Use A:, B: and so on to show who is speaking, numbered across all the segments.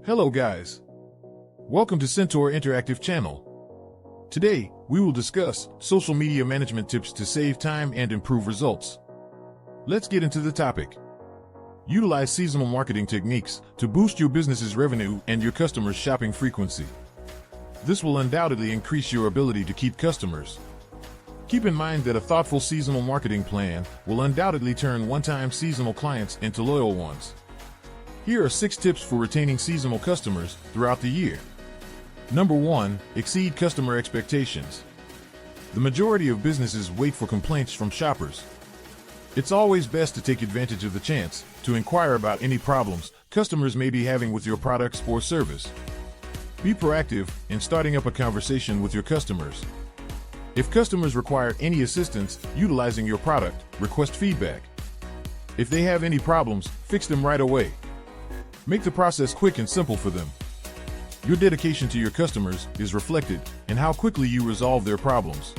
A: Hello guys. Welcome to Centaur Interactive channel. Today, we will discuss social media management tips to save time and improve results. Let's get into the topic. Utilize seasonal marketing techniques to boost your business's revenue and your customers' shopping frequency. This will undoubtedly increase your ability to keep customers. Keep in mind that a thoughtful seasonal marketing plan will undoubtedly turn one-time seasonal clients into loyal ones. Here are 6 tips for retaining seasonal customers throughout the year. Number 1, exceed customer expectations. The majority of businesses wait for complaints from shoppers. It's always best to take advantage of the chance to inquire about any problems customers may be having with your products or service. Be proactive in starting up a conversation with your customers. If customers require any assistance utilizing your product, request feedback. If they have any problems, fix them right away. Make the process quick and simple for them. Your dedication to your customers is reflected in how quickly you resolve their problems.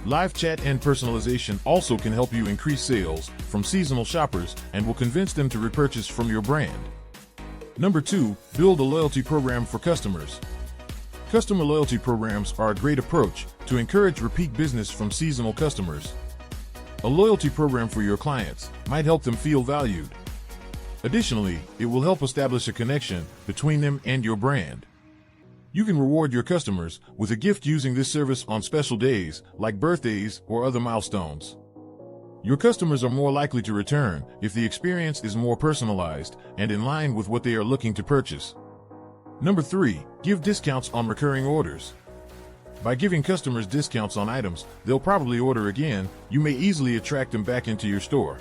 A: Live chat and personalization also can help you increase sales from seasonal shoppers and will convince them to repurchase from your brand. Number 2, build a loyalty program for customers. Customer loyalty programs are a great approach to encourage repeat business from seasonal customers. A loyalty program for your clients might help them feel valued. Additionally, it will help establish a connection between them and your brand. You can reward your customers with a gift using this service on special days, like birthdays or other milestones. Your customers are more likely to return if the experience is more personalized and in line with what they are looking to purchase. Number 3, give discounts on recurring orders. By giving customers discounts on items they'll probably order again, you may easily attract them back into your store.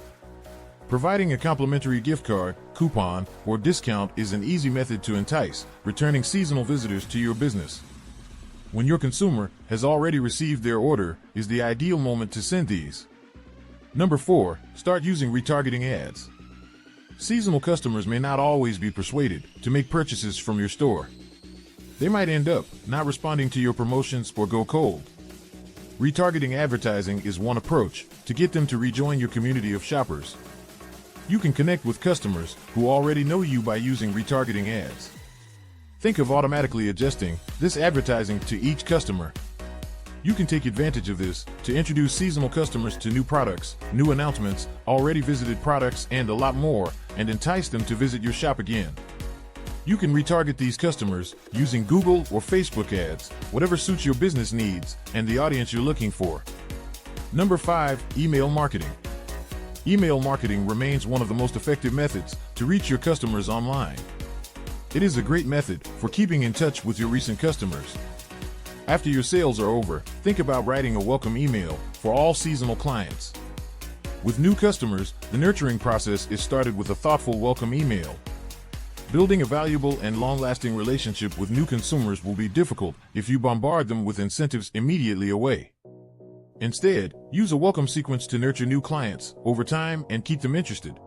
A: Providing a complimentary gift card, coupon, or discount is an easy method to entice returning seasonal visitors to your business. When your consumer has already received their order is the ideal moment to send these. Number 4, start using retargeting ads. Seasonal customers may not always be persuaded to make purchases from your store. They might end up not responding to your promotions or go cold. Retargeting advertising is one approach to get them to rejoin your community of shoppers. You can connect with customers who already know you by using retargeting ads. Think of automatically adjusting this advertising to each customer. You can take advantage of this to introduce seasonal customers to new products, new announcements, already visited products, and a lot more, and entice them to visit your shop again. You can retarget these customers using Google or Facebook ads, whatever suits your business needs and the audience you're looking for. Number 5, email marketing. Email marketing remains one of the most effective methods to reach your customers online. It is a great method for keeping in touch with your recent customers. After your sales are over, think about writing a welcome email for all seasonal clients. With new customers, the nurturing process is started with a thoughtful welcome email. Building a valuable and long-lasting relationship with new consumers will be difficult if you bombard them with incentives immediately away. Instead, use a welcome sequence to nurture new clients over time and keep them interested.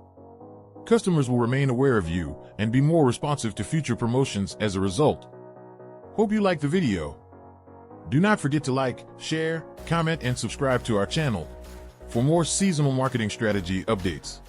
A: Customers will remain aware of you and be more responsive to future promotions as a result. Hope you liked the video. Do not forget to like, share, comment, and subscribe to our channel for more seasonal marketing strategy updates.